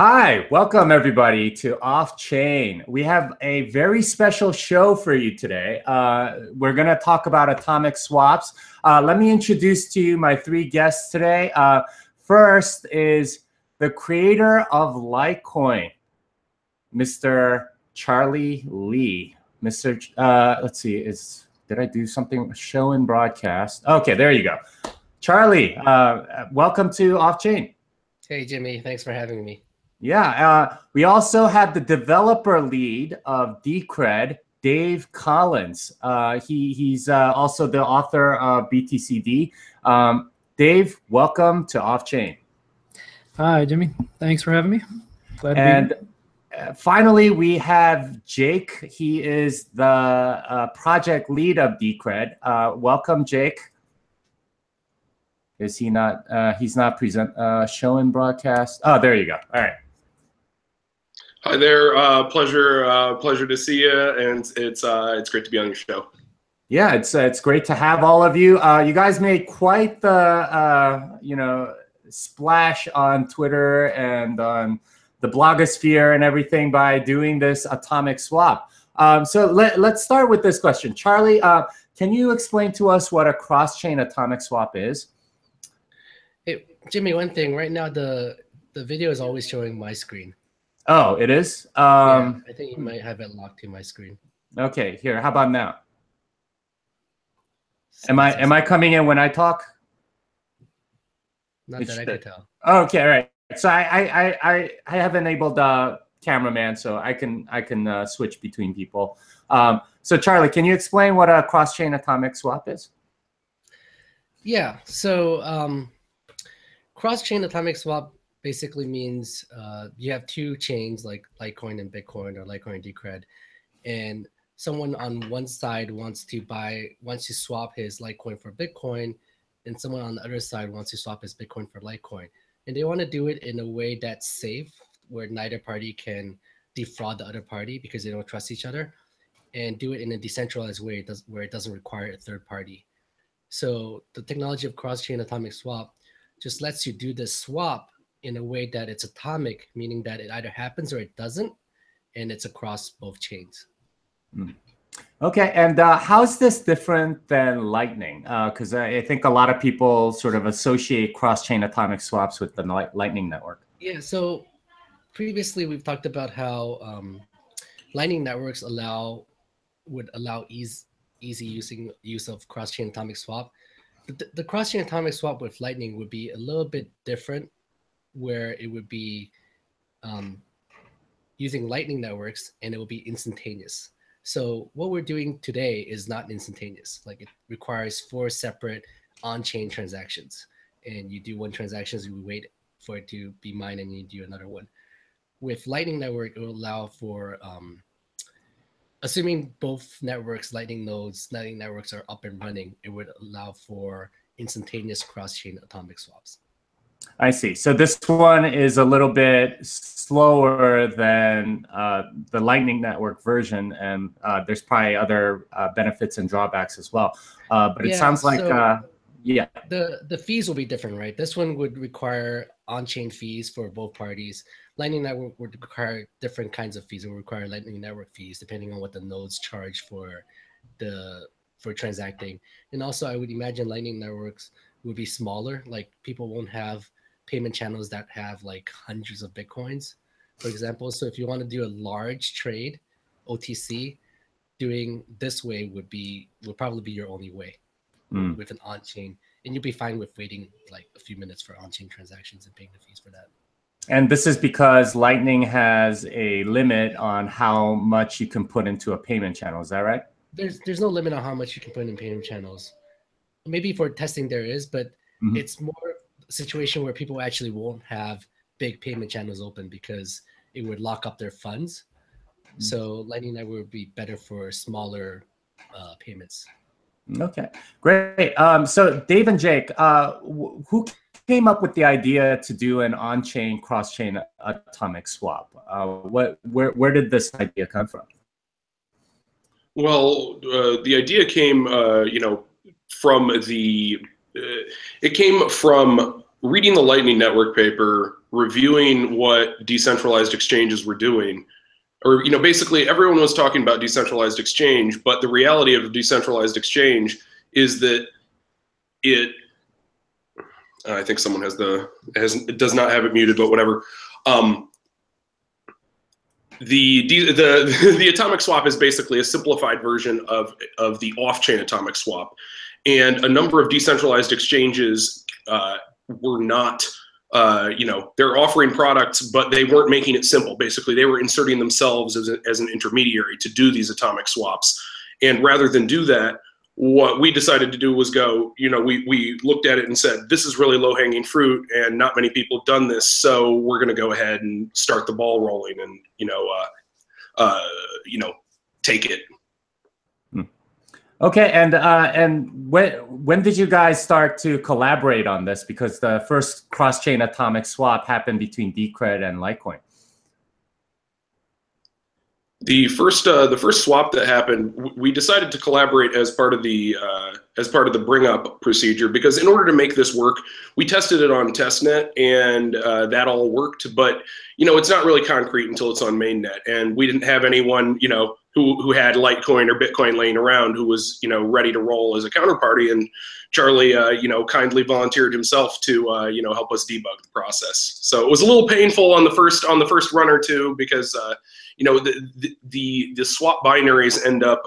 Hi, welcome everybody to Off Chain. We have a very special show for you today. We're going to talk about atomic swaps. Let me introduce to you my three guests today. First is the creator of Litecoin, Mr. Charlie Lee. Let's see, did I do something? Show and broadcast. Okay, there you go. Charlie, welcome to Off Chain. Hey, Jimmy, thanks for having me. Yeah, we also have the developer lead of Decred, Dave Collins. He's also the author of BTCD. Dave, welcome to Off Chain. Hi, Jimmy. Thanks for having me. Glad to be here. Finally, we have Jake. He is the project lead of Decred. Welcome, Jake. Is he not? He's not present. Show and broadcast. Oh, there you go. All right. Hi there. Pleasure to see you, and it's great to be on your show. Yeah, it's great to have all of you. You guys made quite the splash on Twitter and on the blogosphere and everything by doing this atomic swap. So let's start with this question, Charlie. Can you explain to us what a cross-chain atomic swap is? Hey, Jimmy, one thing. Right now, the video is always showing my screen. Oh, it is? Yeah, I think you might have it locked to my screen. Okay, here. How about now? Am I coming in when I talk? Not that I could tell. Okay, all right. So I have enabled cameraman, so I can switch between people. So Charlie, can you explain what a cross-chain atomic swap is? Yeah. So cross-chain atomic swap basically means you have two chains like Litecoin and Bitcoin, or Litecoin and Decred, and someone on one side wants to swap his Litecoin for Bitcoin, and someone on the other side wants to swap his Bitcoin for Litecoin, and they want to do it in a way that's safe, where neither party can defraud the other party because they don't trust each other, and do it in a decentralized way where it doesn't require a third party. So the technology of cross-chain atomic swap just lets you do this swap in a way that it's atomic, meaning that it either happens or it doesn't, and it's across both chains. Okay, and how is this different than Lightning? Because I think a lot of people sort of associate cross-chain atomic swaps with the Lightning Network. Yeah, so previously we've talked about how Lightning networks would allow easy use of cross-chain atomic swap. The cross-chain atomic swap with Lightning would be a little bit different, where it would be using Lightning networks, and it will be instantaneous. So what we're doing today is not instantaneous. Like, it requires 4 separate on-chain transactions, and you do one transaction, you wait for it to be mined, and you do another one. With Lightning network, it will allow for assuming both Lightning networks are up and running, it would allow for instantaneous cross-chain atomic swaps. I see. So this one is a little bit slower than the Lightning Network version, and there's probably other benefits and drawbacks as well. But it sounds like, yeah. The fees will be different, right? This one would require on-chain fees for both parties. Lightning Network would require different kinds of fees. It would require Lightning Network fees depending on what the nodes charge for transacting. And also, I would imagine Lightning Networks would be smaller. Like, people won't have payment channels that have like hundreds of Bitcoins, for example. So if you want to do a large trade, OTC, doing this way would probably be your only way with an on-chain, and you'll be fine with waiting like a few minutes for on-chain transactions and paying the fees for that. And this is because Lightning has a limit on how much you can put into a payment channel. Is that right? There's no limit on how much you can put in payment channels. Maybe for testing there is, but it's more a situation where people actually won't have big payment channels open because it would lock up their funds. So Lightning Network would be better for smaller payments. Okay, great. So Dave and Jake, who came up with the idea to do an on-chain, cross-chain atomic swap? Where did this idea come from? Well, the idea came, from it came from reading the Lightning Network paper reviewing what decentralized exchanges were doing, or basically everyone was talking about decentralized exchange, but the reality of a decentralized exchange is that I think someone does not have it muted, but whatever. The atomic swap is basically a simplified version of the off-chain atomic swap, and a number of decentralized exchanges were not, they're offering products, but they weren't making it simple. Basically, they were inserting themselves as an intermediary to do these atomic swaps, and rather than do that, what we decided to do was go, we looked at it and said, this is really low-hanging fruit, and not many people have done this, so we're going to go ahead and start the ball rolling and, take it. Okay, and when did you guys start to collaborate on this? Because the first cross-chain atomic swap happened between Decred and Litecoin. The first swap that happened, we decided to collaborate as part of the bring up procedure, because in order to make this work, we tested it on testnet, and that all worked. But it's not really concrete until it's on mainnet, and we didn't have anyone who had Litecoin or Bitcoin laying around who was ready to roll as a counterparty. And Charlie kindly volunteered himself to help us debug the process. So it was a little painful on the first run or two, because the swap binaries end up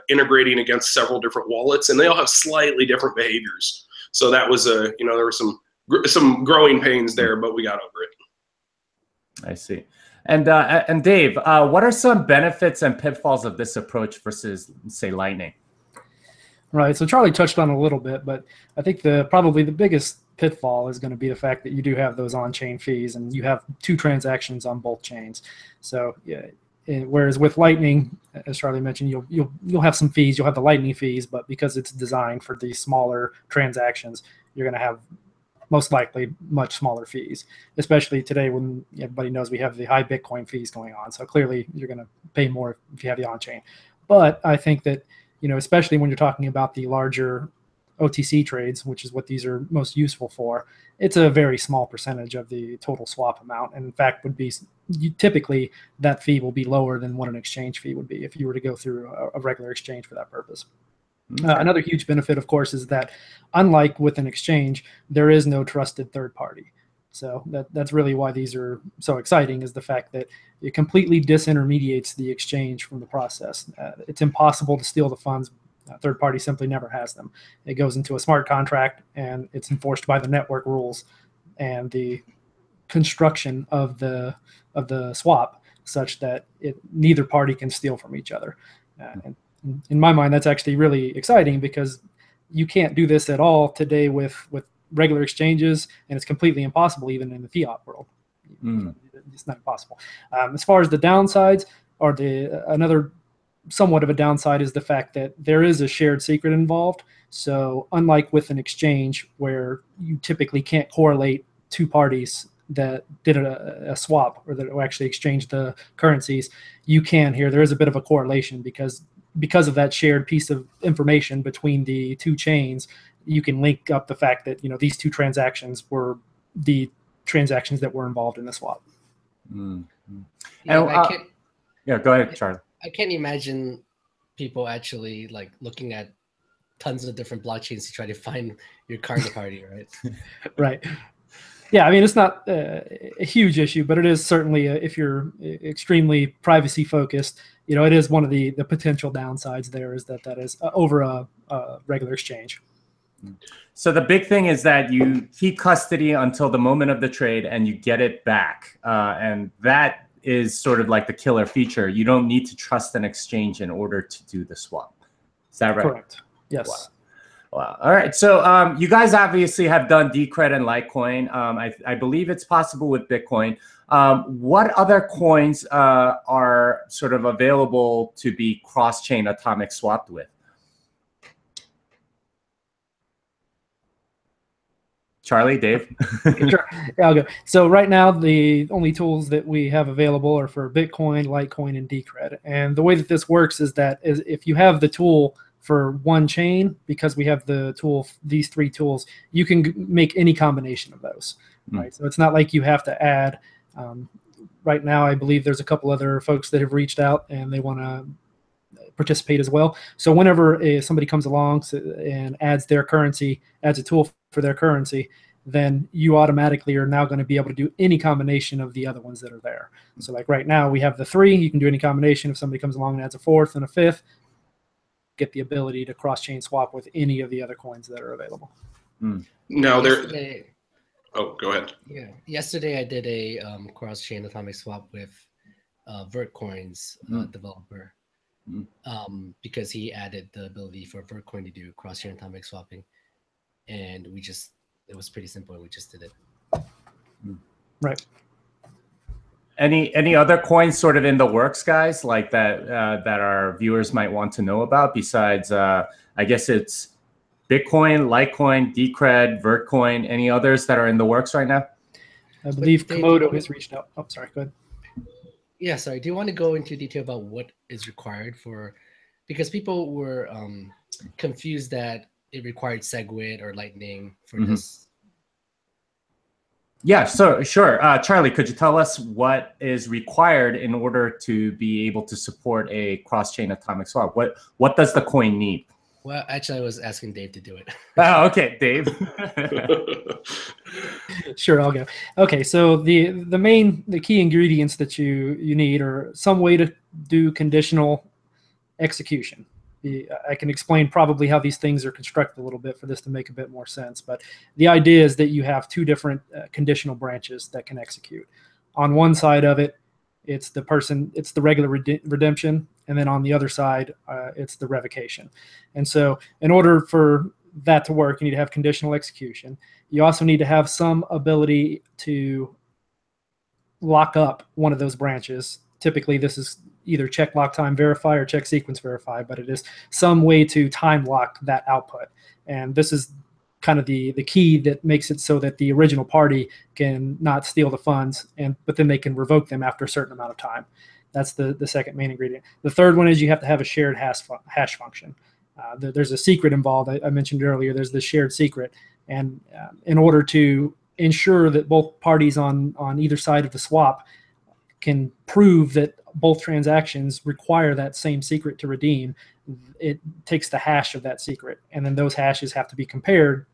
integrating against several different wallets, and they all have slightly different behaviors. So that was there were some growing pains there, but we got over it. I see. And Dave, what are some benefits and pitfalls of this approach versus, say, Lightning? Right. So Charlie touched on it a little bit, but I think probably the biggest pitfall is going to be the fact that you do have those on-chain fees, and you have two transactions on both chains. So yeah, whereas with Lightning, as Charlie mentioned, you'll have some fees. You'll have the Lightning fees, but because it's designed for these smaller transactions, you're going to have most likely much smaller fees, especially today when everybody knows we have the high Bitcoin fees going on. So clearly you're going to pay more if you have the on-chain. But I think that, especially when you're talking about the larger OTC trades, which is what these are most useful for, it's a very small percentage of the total swap amount. And in fact, typically that fee will be lower than what an exchange fee would be if you were to go through a regular exchange for that purpose. Okay. Another huge benefit, of course, is that unlike with an exchange, there is no trusted third party. So that's really why these are so exciting, is the fact that it completely disintermediates the exchange from the process. It's impossible to steal the funds. A third party simply never has them. It goes into a smart contract, and it's enforced by the network rules and the construction of the swap, such that neither party can steal from each other. And in my mind, that's actually really exciting, because you can't do this at all today with regular exchanges, and it's completely impossible even in the fiat world. It's not possible. As far as the downsides, or another somewhat of a downside, is the fact that there is a shared secret involved. So unlike with an exchange, where you typically can't correlate two parties that did a swap, or that actually exchanged the currencies, you can here. There is a bit of a correlation, because of that shared piece of information between the two chains. You can link up the fact that these two transactions were the transactions that were involved in the swap. Yeah, go ahead, Charlie. I can't imagine people actually looking at tons of different blockchains to try to find your counterparty, right? Right. Yeah, I mean, it's not a huge issue, but it is certainly, if you're extremely privacy focused, it is one of the potential downsides there, is that is over a regular exchange. So the big thing is that you keep custody until the moment of the trade, and you get it back. And that is sort of like the killer feature. You don't need to trust an exchange in order to do the swap. Is that right? Correct. Yes. Wow. All right. So you guys obviously have done Decred and Litecoin. I believe it's possible with Bitcoin. What other coins are sort of available to be cross-chain atomic swapped with? Charlie, Dave? Sure. Yeah, I'll go. So right now, the only tools that we have available are for Bitcoin, Litecoin, and Decred. And the way that this works is that if you have the tool for one chain, because we have the tool, these three tools, you can make any combination of those. right? So it's not like you have to add. Right now, I believe there's a couple other folks that have reached out and they want to participate as well. So whenever somebody comes along and adds their currency, adds a tool for their currency, then you automatically are now going to be able to do any combination of the other ones that are there. So like right now we have the 3, you can do any combination. If somebody comes along and adds a 4th and a 5th, get the ability to cross-chain swap with any of the other coins that are available. Now oh, go ahead. Yeah, yesterday I did a cross-chain atomic swap with Vertcoin's developer because he added the ability for Vertcoin to do cross-chain atomic swapping, and it was pretty simple, and we just did it. Right. Any other coins sort of in the works, guys, like that that our viewers might want to know about besides, I guess it's Bitcoin, Litecoin, Decred, Vertcoin, any others that are in the works right now? I believe Komodo has reached out. Oh, sorry, go ahead. Yeah, sorry. Do you want to go into detail about what is required because people were confused that it required SegWit or Lightning for this? Yeah, so sure. Charlie, could you tell us what is required in order to be able to support a cross-chain atomic swap? What does the coin need? Well, actually, I was asking Dave to do it. Oh, okay, Dave. Sure, I'll go. Okay, so the key ingredients that you need are some way to do conditional execution. I can explain probably how these things are constructed a little bit for this to make a bit more sense, but the idea is that you have 2 different conditional branches that can execute. On one side of it, it's the regular redemption, and then on the other side, it's the revocation. And so in order for that to work, you need to have conditional execution. You also need to have some ability to lock up one of those branches. Typically, this is either check lock time verify or check sequence verify, but it is some way to time lock that output. And this is kind of the key that makes it so that the original party can not steal the funds, but then they can revoke them after a certain amount of time. That's the second main ingredient. The third one is you have to have a shared hash function. There's a secret involved. I mentioned earlier, there's the shared secret. And in order to ensure that both parties on either side of the swap can prove that both transactions require that same secret to redeem, it takes the hash of that secret. And then those hashes have to be compared.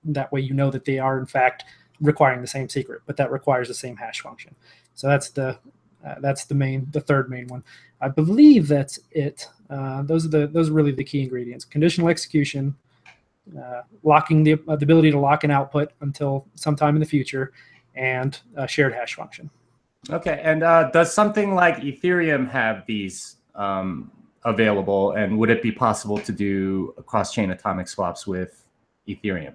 That way you know that they are, in fact, requiring the same secret, but that requires the same hash function. So that's the third main one. I believe that's it. Those are really the key ingredients: conditional execution, locking the ability to lock an output until sometime in the future, and a shared hash function. Okay, and does something like Ethereum have these available, and would it be possible to do cross-chain atomic swaps with Ethereum?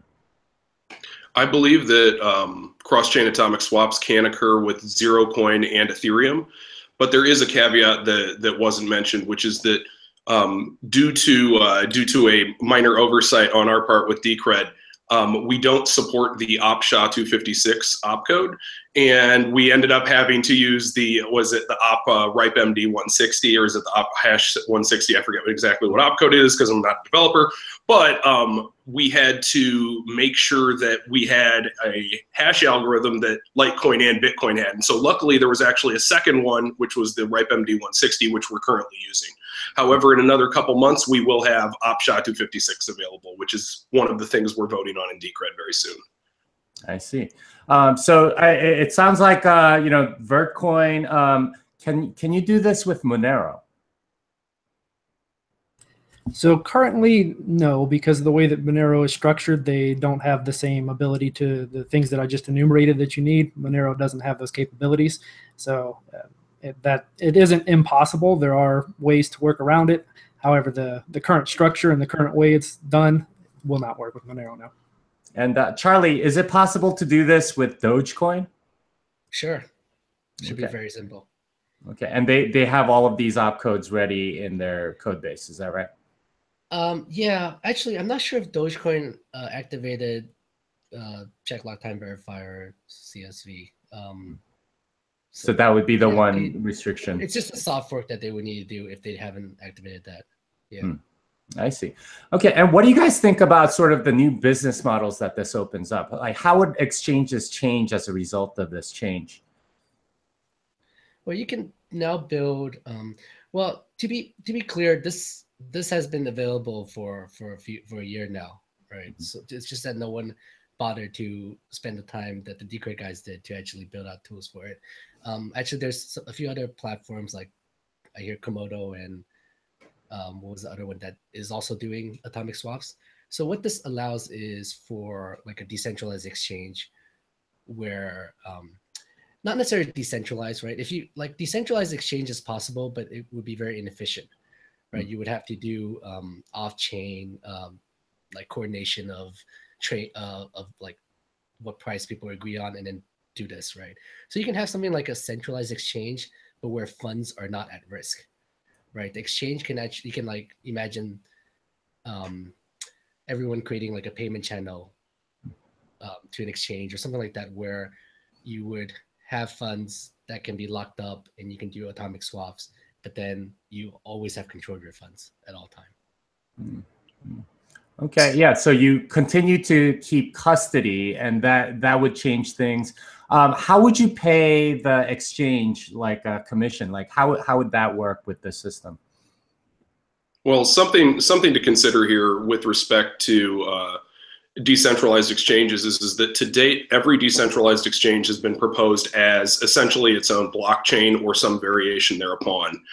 I believe that cross-chain atomic swaps can occur with ZeroCoin and Ethereum, but there is a caveat that wasn't mentioned, which is that due to a minor oversight on our part with Decred, we don't support the OP-SHA-256 opcode, and we ended up having to use the op RIPE-MD 160, or is it the op hash 160? I forget exactly what opcode it is because I'm not a developer, but we had to make sure that we had a hash algorithm that Litecoin and Bitcoin had. And so luckily there was actually a second one, which was the RIPE-MD 160, which we're currently using. However, in another couple months, we will have OP-SHA-256 available, which is one of the things we're voting on in Decred very soon. I see. So it sounds like, Vertcoin, can you do this with Monero? So currently, no, because of the way that Monero is structured, they don't have the same ability to the things that I just enumerated that you need. Monero doesn't have those capabilities. So it isn't impossible. There are ways to work around it. However, the current structure and the current way it's done will not work with Monero now. And Charlie, is it possible to do this with Dogecoin? Sure. Should be very simple. Okay, and they have all of these opcodes ready in their code base. Is that right? Yeah, actually, I'm not sure if Dogecoin activated check lock time verifier CSV. So that would be the one restriction. It's just a soft fork that they would need to do if they haven't activated that. Yeah. I see. Okay, and what do you guys think about sort of the new business models that this opens up? Like, how would exchanges change as a result of this change? Well, you can now build. Well, to be clear, this has been available for a year now, right? So it's just that no one bothered to spend the time that the Decred guys did to actually build out tools for it. Actually, there's a few other platforms, like I hear Komodo and what was the other one that is also doing atomic swaps. So what this allows is for like a decentralized exchange where not necessarily decentralized, right? If you like, decentralized exchange is possible, but it would be very inefficient, right? You would have to do off-chain like coordination of trade of like what price people agree on, and then do this, right? So you can have something like a centralized exchange, but where funds are not at risk, right? The exchange can actually, you can like imagine everyone creating like a payment channel to an exchange or something like that, where you would have funds that can be locked up and you can do atomic swaps, but then you always have control of your funds at all time. Okay, yeah, so you continue to keep custody, and that would change things. How would you pay the exchange, like a commission? Like how would that work with the system? Well, something to consider here with respect to decentralized exchanges is that to date, every decentralized exchange has been proposed as essentially its own blockchain or some variation thereupon.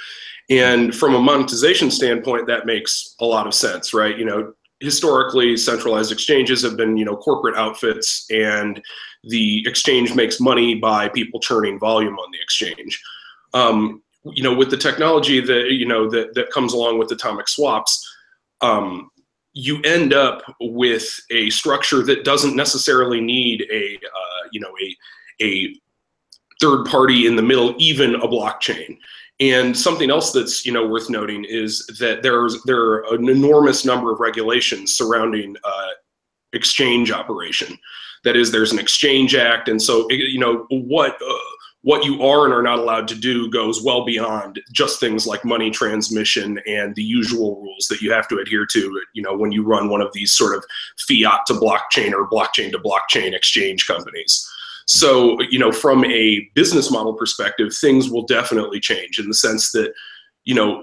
And from a monetization standpoint, that makes a lot of sense, right? You know, historically, centralized exchanges have been, you know, corporate outfits, and the exchange makes money by people churning volume on the exchange. You know, with the technology that, you know, that comes along with atomic swaps, you end up with a structure that doesn't necessarily need a you know, a third party in the middle, even a blockchain. And something else that's, you know, worth noting is that there are an enormous number of regulations surrounding exchange operation. That is, there's an Exchange Act, and so, you know, what you are and are not allowed to do goes well beyond just things like money transmission and the usual rules that you have to adhere to, you know, when you run one of these sort of fiat to blockchain or blockchain to blockchain exchange companies. So, you know, from a business model perspective, things will definitely change in the sense that, you know,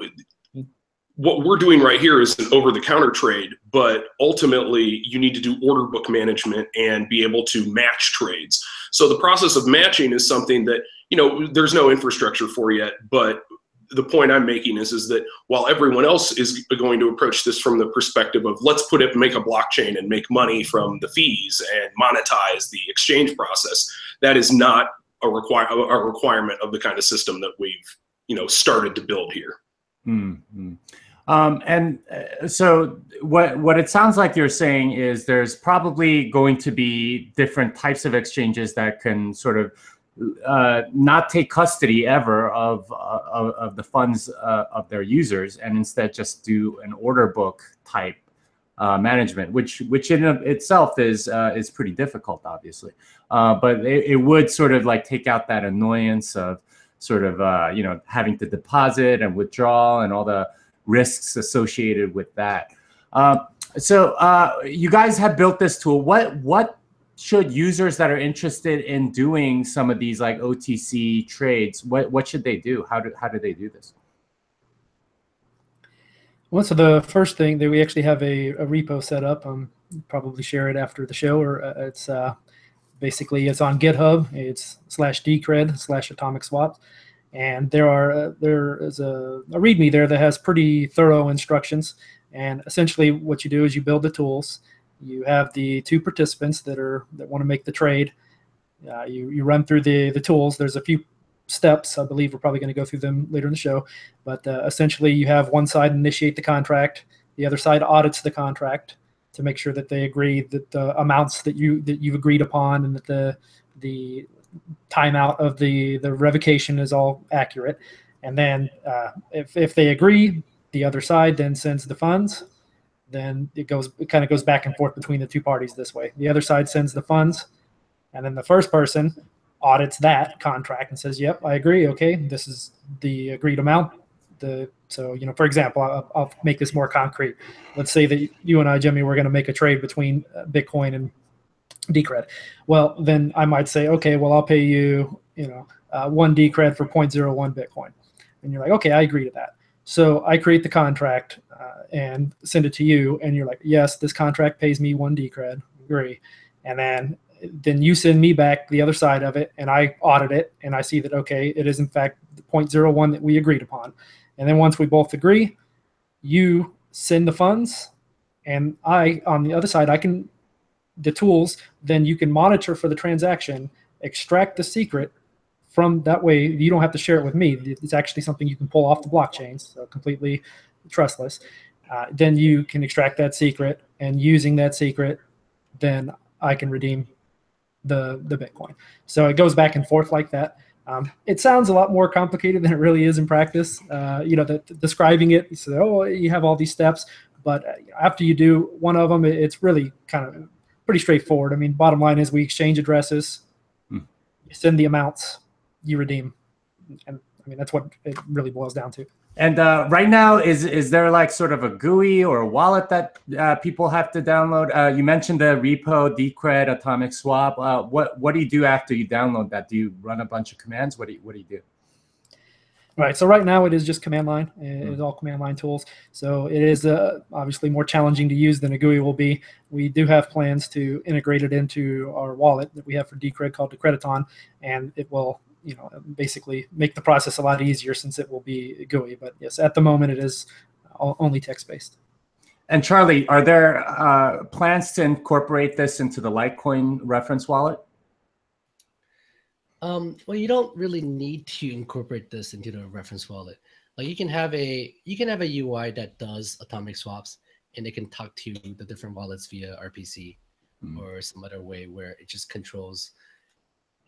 what we're doing right here is an over-the-counter trade, but ultimately you need to do order book management and be able to match trades. So the process of matching is something that, you know, there's no infrastructure for yet, but the point I'm making is that while everyone else is going to approach this from the perspective of let's make a blockchain and make money from the fees and monetize the exchange process, that is not a requirement of the kind of system that we've, you know, started to build here. Mm-hmm. So what it sounds like you're saying is there's probably going to be different types of exchanges that can sort of not take custody ever of the funds of their users, and instead just do an order book type management, which in itself is pretty difficult, obviously. But it would sort of like take out that annoyance of sort of you know, having to deposit and withdraw and all the risks associated with that. So you guys have built this tool. What should users that are interested in doing some of these like OTC trades, what should they do? How do they do this? Well, so the first thing that we actually have a repo set up. Probably share it after the show, or it's basically it's on GitHub. It's /Decred/atomic swaps. And there is a README there that has pretty thorough instructions. And essentially, what you do is you build the tools. You have the two participants that want to make the trade. You run through the tools. There's a few steps. I believe we're probably going to go through them later in the show. But essentially, you have one side initiate the contract. The other side audits the contract to make sure that they agree that the amounts that you've agreed upon, and that the timeout of the revocation is all accurate. And then if they agree, the other side then sends the funds. Then it kind of goes back and forth between the two parties this way. The other side sends the funds, and then the first person audits that contract and says, yep, I agree. Okay, this is the agreed amount. So, for example, I'll make this more concrete. Let's say that you and I, Jimmy, we're going to make a trade between Bitcoin and Decred. Well, then I might say, okay, well, I'll pay you, 1 Decred for 0.01 Bitcoin. And you're like, okay, I agree to that. So I create the contract and send it to you. And you're like, yes, this contract pays me 1 Decred. Agree. And then you send me back the other side of it, and I audit it, and I see that, okay, it is in fact the 0.01 that we agreed upon. And then once we both agree, you send the funds, and I, on the other side, the tools, then you can monitor for the transaction, extract the secret from that way. You don't have to share it with me. It's actually something you can pull off the blockchain, so completely trustless. Then you can extract that secret, and using that secret, then I can redeem the Bitcoin. So it goes back and forth like that. It sounds a lot more complicated than it really is in practice. Describing it, you say, oh, you have all these steps, but after you do one of them, it's really kind of pretty straightforward. I mean, bottom line is we exchange addresses, you send the amounts, you redeem. And I mean, that's what it really boils down to. And right now, is there like sort of a GUI or a wallet that people have to download? You mentioned the repo, Decred, Atomic Swap. What do you do after you download that? Do you run a bunch of commands? What do you do? Right. So right now it is just command line. It is all command line tools. So it is obviously more challenging to use than a GUI will be. We do have plans to integrate it into our wallet that we have for Decred called Decrediton, and it will basically make the process a lot easier since it will be GUI. But yes, at the moment it is only text-based. And Charlie, are there plans to incorporate this into the Litecoin reference wallet? Well, you don't really need to incorporate this into the reference wallet. Like you can have a UI that does atomic swaps, and it can talk to the different wallets via RPC or some other way where it just controls.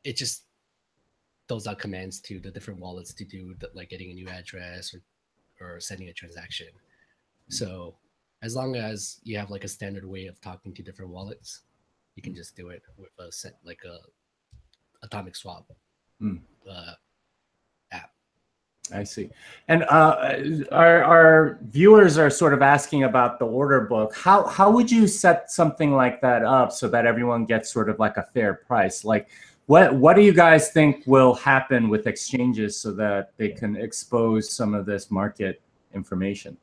It just those out commands to the different wallets to do like getting a new address or sending a transaction. So as long as you have like a standard way of talking to different wallets, you can just do it with a atomic swap app. I see. And our viewers are sort of asking about the order book. How would you set something like that up so that everyone gets sort of like a fair price? Like what do you guys think will happen with exchanges so that they can expose some of this market information?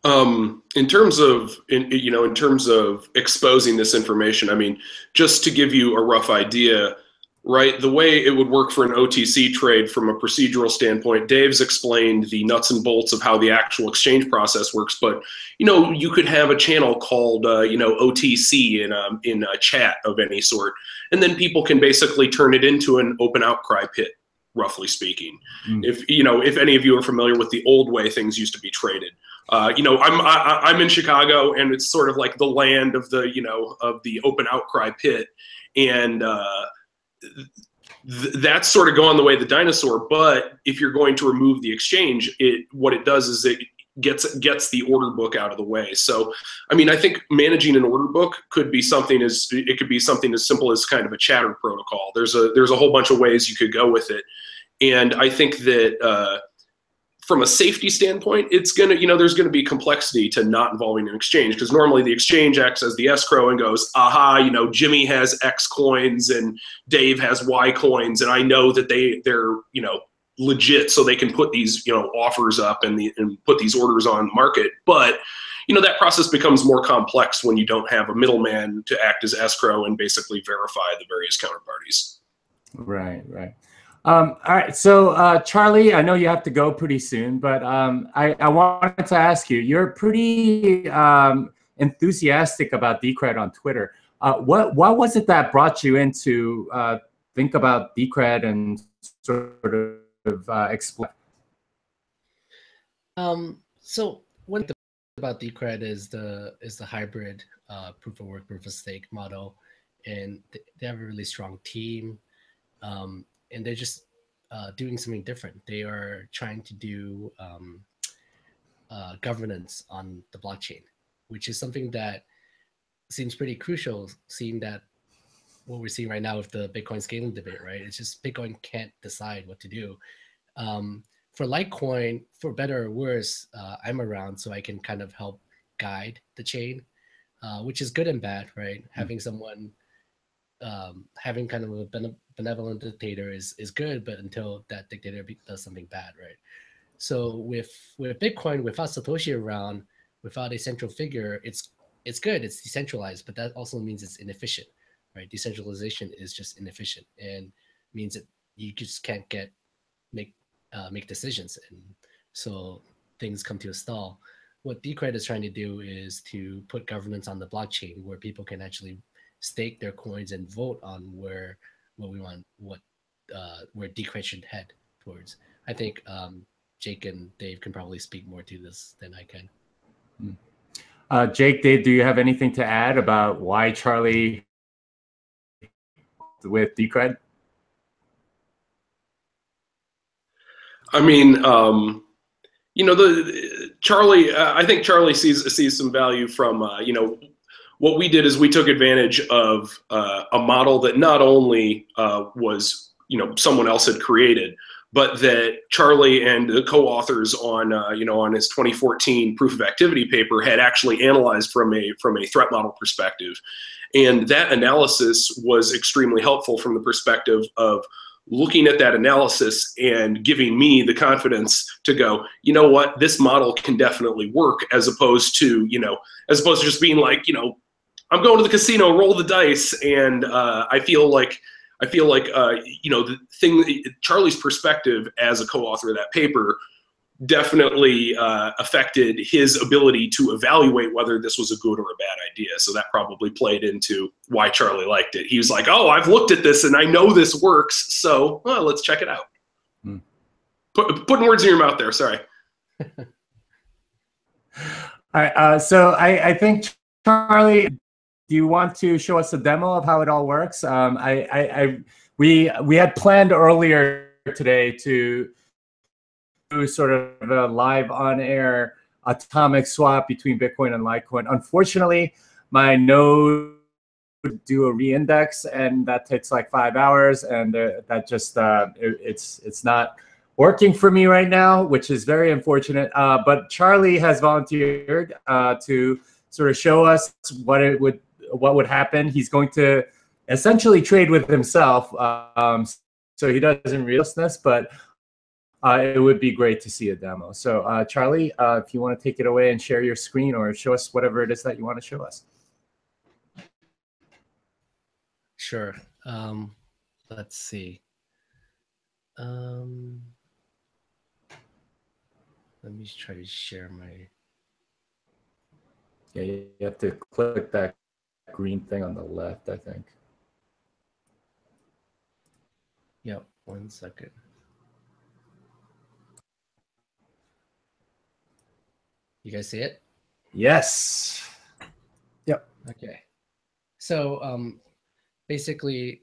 In terms of exposing this information, I mean, just to give you a rough idea, right, the way it would work for an OTC trade from a procedural standpoint, Dave's explained the nuts and bolts of how the actual exchange process works, but you could have a channel called OTC in a chat of any sort, and then people can basically turn it into an open outcry pit, roughly speaking. If any of you are familiar with the old way things used to be traded. I'm in Chicago, and it's sort of like the land of the open outcry pit, and that's sort of gone the way of the dinosaur. But if you're going to remove the exchange, what it does is it gets the order book out of the way. So, I mean, I think managing an order book could be something as simple as kind of a chatter protocol. There's a whole bunch of ways you could go with it, and I think that from a safety standpoint, there's gonna be complexity to not involving an exchange, because normally the exchange acts as the escrow and goes, aha, Jimmy has X coins and Dave has Y coins, and I know that they're legit, so they can put these offers up and put these orders on the market. But that process becomes more complex when you don't have a middleman to act as escrow and basically verify the various counterparties. Right. All right, so Charlie, I know you have to go pretty soon, but I wanted to ask you, you're pretty enthusiastic about Decred on Twitter. What was it that brought you in to think about Decred and sort of explain? So one thing about Decred is the hybrid proof of work, proof of stake model, and they have a really strong team. And they're just doing something different. They are trying to do governance on the blockchain, which is something that seems pretty crucial, seeing that what we're seeing right now with the Bitcoin scaling debate, right? It's just Bitcoin can't decide what to do. for Litecoin, for better or worse, I'm around so I can kind of help guide the chain, which is good and bad, right? Having someone, having kind of a benevolent dictator is good, but until that dictator does something bad, right? So with Bitcoin, without Satoshi around, without a central figure, it's good, it's decentralized, but that also means it's inefficient, right? Decentralization is just inefficient and means that you just can't make decisions, and so things come to a stall. What Decred is trying to do is to put governance on the blockchain where people can actually stake their coins and vote on where Decred should head towards. I think Jake and Dave can probably speak more to this than I can. Jake, Dave, do you have anything to add about why Charlie with Decred? I mean, Charlie. I think Charlie sees some value from what we did is we took advantage of a model that not only was someone else had created, but that Charlie and the co-authors on his 2014 proof of activity paper had actually analyzed from a threat model perspective, and that analysis was extremely helpful from the perspective of looking at that analysis and giving me the confidence to go, you know what, this model can definitely work, as opposed to just being like, I'm going to the casino, roll the dice, and I feel like the thing, Charlie's perspective as a co-author of that paper definitely affected his ability to evaluate whether this was a good or a bad idea. So that probably played into why Charlie liked it. He was like, oh, I've looked at this and I know this works, so let's check it out. Putting words in your mouth there, sorry. All right, so I think, Charlie, do you want to show us a demo of how it all works? We had planned earlier today to do sort of a live on-air atomic swap between Bitcoin and Litecoin. Unfortunately, my node do a reindex, and that takes like 5 hours, and that just it's not working for me right now, which is very unfortunate. But Charlie has volunteered to sort of show us what would happen. He's going to essentially trade with himself, so he doesn't realize this, but it would be great to see a demo. So Charlie, if you want to take it away and share your screen or show us whatever it is that you want to show us. Sure. Let's see. Let me try to share my... Yeah, you have to click that green thing on the left, I think. Yep, 1 second. You guys see it? Yes. Yep. Okay. So basically,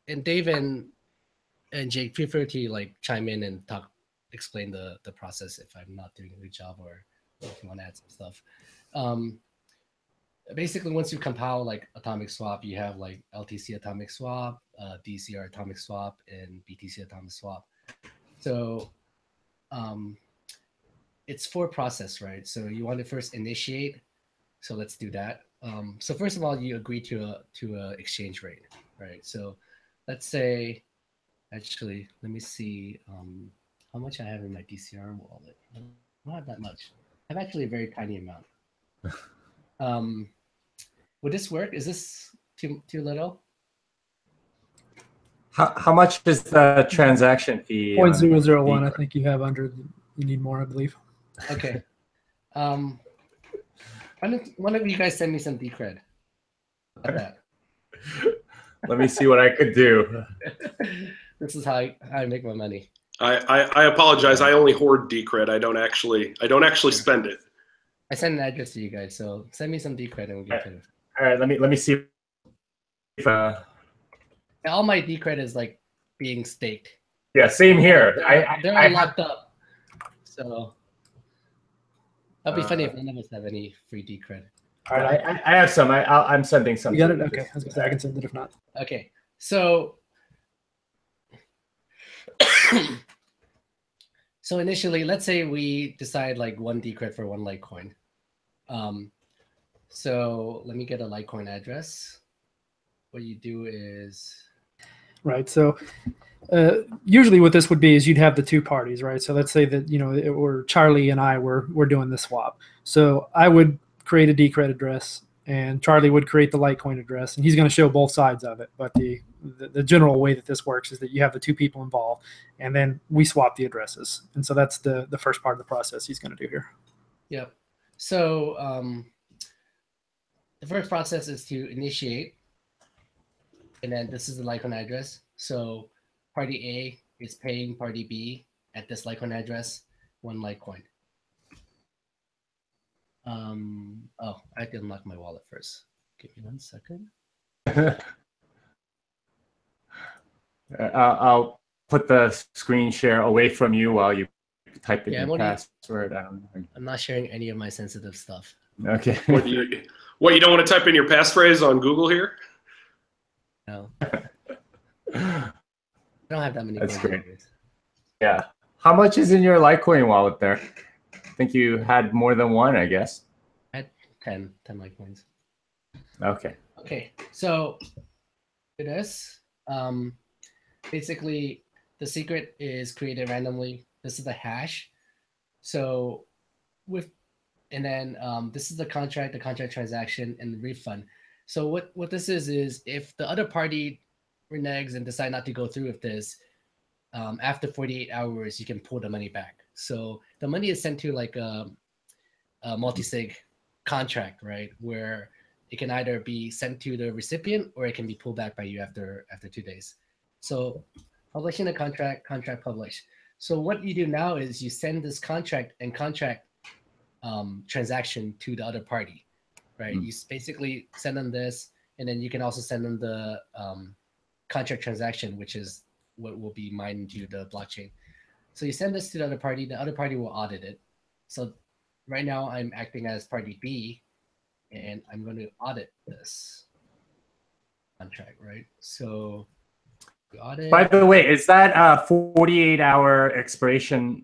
and Dave and Jake, feel free to like chime in and explain the process if I'm not doing a good job, or if you want to add some stuff. Basically, once you compile like atomic swap, you have like LTC atomic swap, DCR atomic swap, and BTC atomic swap. So it's for process, right? So you want to first initiate. So let's do that. So first of all, you agree to a exchange rate, right? So let's say, actually, let me see how much I have in my DCR wallet. Not that much. I have actually a very tiny amount. Would this work? Is this too little? How much is the transaction fee? 0.001. I think you have under. You need more, I believe. Okay. Why don't you guys send me some Decred? How about that? Let me see what I could do. This is how I make my money. I apologize. I only hoard Decred. I don't actually spend it. I send an address to you guys, so send me some Decred and we'll get to it. All right, let me see if all my Decred is like being staked. Yeah, same here. They're all locked up. So that'll be funny if none of us have any free Decred. All right, I have some. I'm sending some. You got it? Okay. I was gonna say I can send it if not. Okay. So So initially, let's say we decide like 1 Decred for 1 Litecoin. So let me get a Litecoin address. What you do is Right. So usually what this would be is you'd have the two parties, right? So let's say that, or Charlie and I were doing the swap. So I would create a Decred address and Charlie would create the Litecoin address, and he's going to show both sides of it. But the general way that this works is that you have the two people involved, and then we swap the addresses. And so that's the first part of the process he's going to do here. Yep. So the first process is to initiate, and then this is the Litecoin address. So party A is paying party B at this Litecoin address 1 Litecoin. Oh, I have to unlock my wallet first. Give me 1 second. I'll put the screen share away from you while you type in your password. I'm not sharing any of my sensitive stuff. Okay. What, you don't want to type in your passphrase on Google here? No. I don't have that many. That's great. Yeah. How much is in your Litecoin wallet there? I think you had more than one, I guess. I had 10 Litecoins. Okay. Okay. So it is. Basically, the secret is created randomly. This is the hash. So and then this is the contract transaction, and the refund. So what this is if the other party reneges and decide not to go through with this, after 48 hours, you can pull the money back. So the money is sent to like a multi-sig contract, right? Where it can either be sent to the recipient or it can be pulled back by you after 2 days. So publishing the contract publish. So what you do now is you send this contract transaction to the other party, right? You basically send them this, and then you can also send them the contract transaction, which is what will be mined into the blockchain. So you send this to the other party will audit it. So right now I'm acting as party B, and I'm going to audit this contract, right? So audit. By the way, is that 48-hour expiration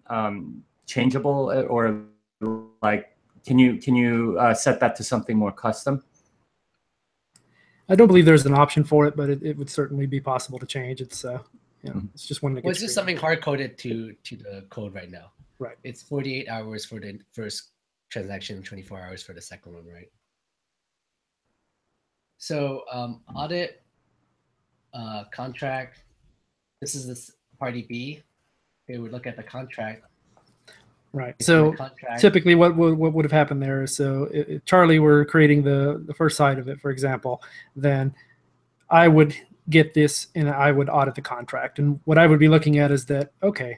changeable, or like can you set that to something more custom? I don't believe there's an option for it, but it would certainly be possible to change. It's it's just one that gets it's just something hard coded to the code right now. Right. It's 48 hours for the first transaction, 24 hours for the second one, right? So audit contract. This is this party B. They would look at the contract. Right. So typically what would have happened there is, so if Charlie were creating the first side of it, for example, then I would get this and I would audit the contract. And what I would be looking at is that, okay.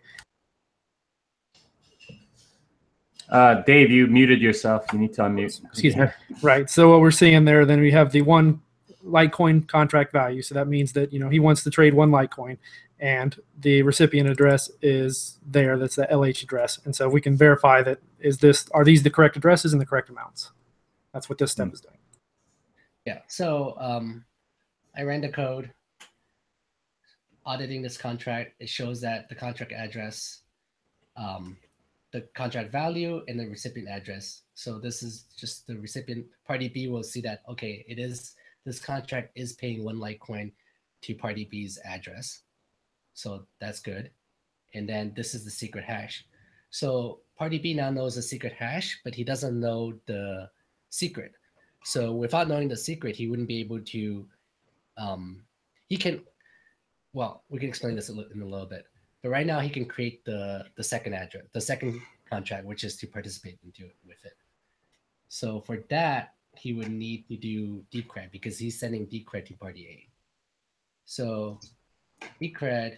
Dave, you muted yourself. You need to unmute. Excuse me. Right. So what we're seeing there, then we have the 1 Litecoin contract value. So that means that, he wants to trade 1 Litecoin, and the recipient address is there. That's the LH address. And so we can verify that are these the correct addresses and the correct amounts? That's what this step is doing. Yeah. So I ran the code auditing this contract. It shows that the contract address, the contract value, and the recipient address. So this is just the recipient. Party B will see that, okay, this contract is paying 1 Litecoin to party B's address. So that's good. And then this is the secret hash. So party B now knows the secret hash, but he doesn't know the secret. So without knowing the secret, he wouldn't be able to, we can explain this in a little bit. But right now he can create the second address, the second contract, which is to participate into it with it. So for that, he would need to do Decred because he's sending Decred to party A. So Decred,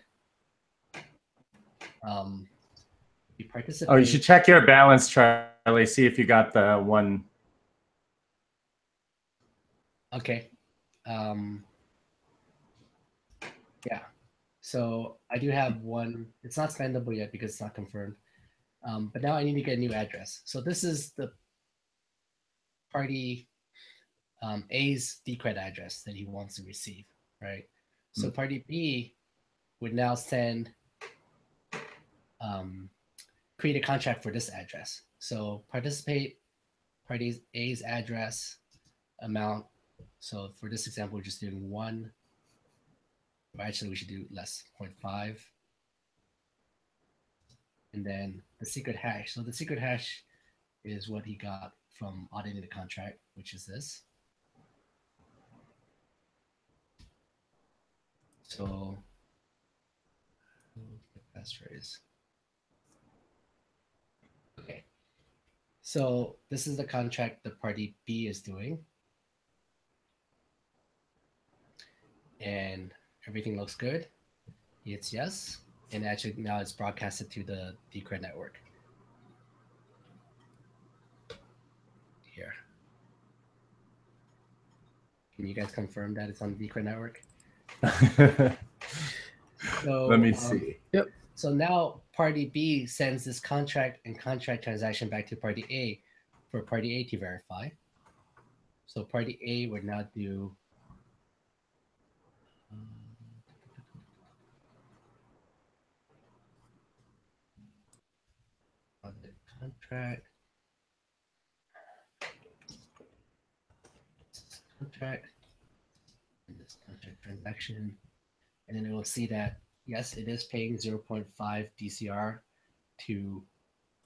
you participate. Oh, you should check your balance, Charlie. See if you got the 1. Okay. Yeah. So I do have 1. It's not spendable yet because it's not confirmed. But now I need to get a new address. So this is the party A's Decred address that he wants to receive, right? So party B would now send create a contract for this address. So participate, party A's address, amount. So for this example, we're just doing 1. Or actually, we should do less, 0.5. And then the secret hash. So the secret hash is what he got from auditing the contract, which is this. So the passphrase. Okay. So this is the contract the party B is doing. And everything looks good. He hits yes. And actually now it's broadcasted to the Decred network. Here. Can you guys confirm that it's on the Decred network? So, let me see. Yep. So now party B sends this contract and contract transaction back to party A for party A to verify. So party A would now do on the contract. Contract and this contract transaction, and then it will see that yes, it is paying 0.5 DCR to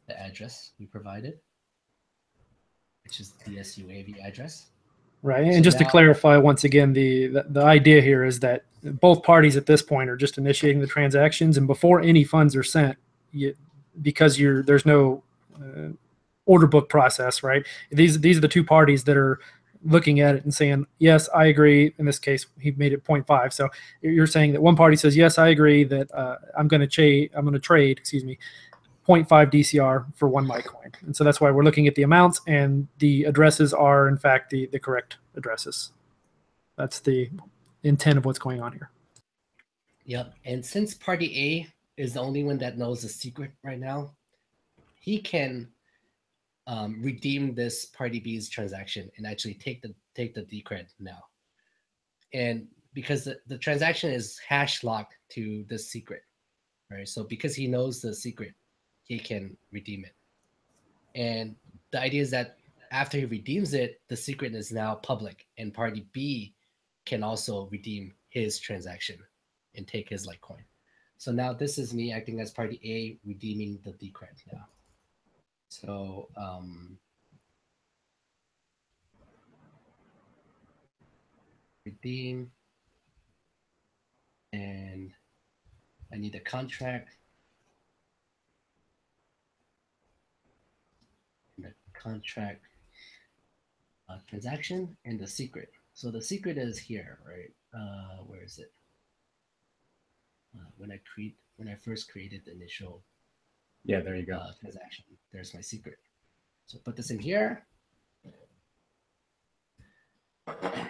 the address we provided, which is the DSUAV address. Right, and So just to now- clarify once again, the idea here is that both parties at this point are just initiating the transactions, and before any funds are sent, because there's no order book process, right? These are the two parties that are looking at it and saying, yes, I agree. In this case, he made it 0.5. So you're saying that one party says, yes, I agree that I'm going to trade, 0.5 DCR for 1 Litecoin. And so that's why we're looking at the amounts, and the addresses are in fact the correct addresses. That's the intent of what's going on here. Yep. And since party A is the only one that knows the secret right now, he can redeem this party B's transaction and actually take the Decred now. And because the transaction is hash locked to the secret, right? So because he knows the secret, he can redeem it. And the idea is that after he redeems it, the secret is now public, and party B can also redeem his transaction and take his Litecoin. So now this is me acting as party A, redeeming the Decred now. So redeem, and I need a contract. And the contract transaction and the secret. So the secret is here, right? Where is it? When I first created the initial Yeah, there you go. transaction, there's my secret. So put this in here. It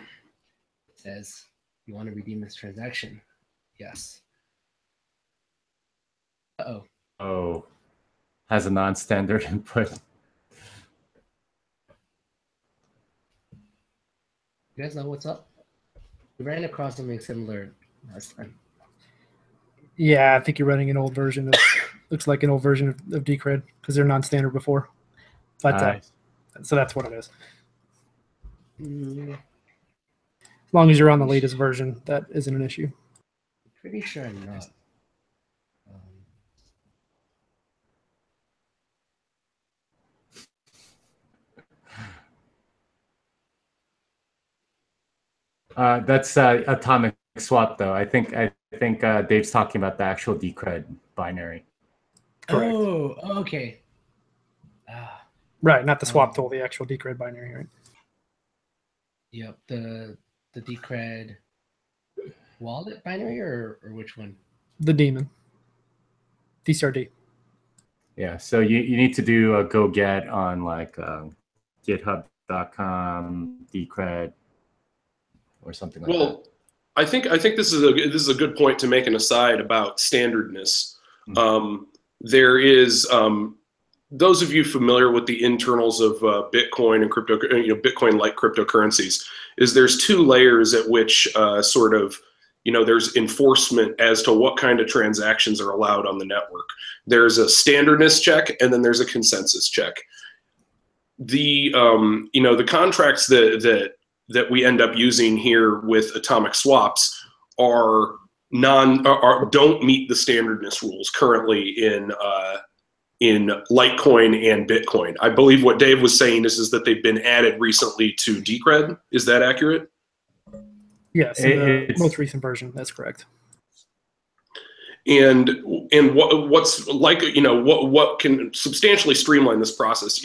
says, you want to redeem this transaction? Yes. Uh-oh. Oh, has a non-standard input. You guys know what's up? We ran across something similar last time. Yeah, I think you're running an old version of, looks like an old version of Decred because they're non-standard before. But so that's what it is. As long as you're on the latest version, that isn't an issue. Pretty sure I'm not. That's atomic swap, though. I think Dave's talking about the actual Decred binary. Correct. Oh, okay. Right, not the swap tool, the actual Decred binary, right? Yep, the Decred wallet binary, or which one? The daemon. DCRD. Yeah, so you need to do a go get on like github.com Decred or something like that. Well, I think this is a good point to make an aside about standardness. Mm-hmm. There is those of you familiar with the internals of Bitcoin and crypto, Bitcoin-like cryptocurrencies, is there's two layers at which sort of there's enforcement as to what kind of transactions are allowed on the network. There's a standardness check, and then there's a consensus check. The the contracts that we end up using here with atomic swaps are don't meet the standardness rules currently in Litecoin and Bitcoin. I believe what Dave was saying is that they've been added recently to Decred. Is that accurate? Yes, in the most recent version. That's correct. And what's like, what can substantially streamline this process?